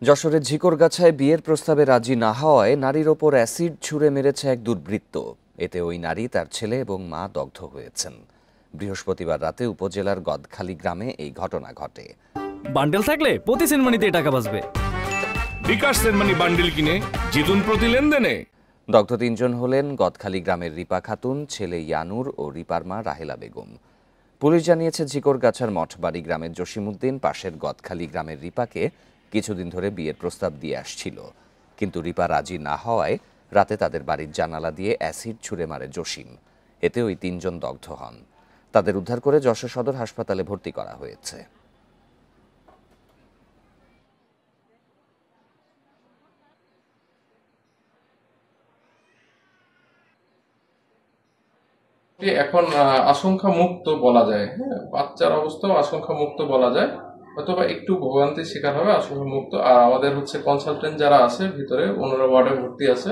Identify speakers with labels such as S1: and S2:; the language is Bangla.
S1: যশোরের ঝিকরগাছায় বিয়ের প্রস্তাবে রাজি না হওয়ায় নারীর ওপর অ্যাসিড ছুঁড়ে মেরেছে এক দুর্বৃত্ত। এতে ওই নারী, তার ছেলে এবং মা দগ্ধ হয়েছেন। বৃহস্পতিবার রাতে উপজেলার গদখালি গ্রামে এই ঘটনা ঘটে।
S2: বান্ডেল থাকলে প্রতি সেনমানিতে টাকা বাঁচবে।
S3: বিকাশ সেনমানি বান্ডিল কিনে জিতুন প্রতি লেনদেনে।
S1: দগ্ধ তিনজন হলেন গদখালি গ্রামের রিপা খাতুন, ছেলে ইয়ানুর ও রিপার মা রাহেলা বেগম। পুলিশ জানিয়েছে, ঝিকরগাছার মঠবাড়ি গ্রামের জসিমউদ্দিন পাশের গদখালি গ্রামের রিপাকে কিছুদিন ধরে বিয়ের প্রস্তাব দিয়ে আসছিল, কিন্তু রিপা রাজি না হওয়ায় রাতে তাদের বাড়ির জানালা দিয়ে অ্যাসিড ছুঁড়ে মারে জসিম। এতে ওই তিনজন দগ্ধ হন। তাদের উদ্ধার করে যশোর সদর হাসপাতালে ভর্তি করা হয়েছে।
S4: এখন আশঙ্কা মুক্ত বলা যায়। হ্যাঁ, বাচ্চার অবস্থাও আশঙ্কা মুক্ত বলা যায়, অথবা একটু ভোগান্তির শিকার হবে, আশঙ্কা মুক্ত। আর আমাদের কনসালটেন্ট যারা আছে ভিতরে, ওনারা ওয়ার্ডে ভর্তি আছে।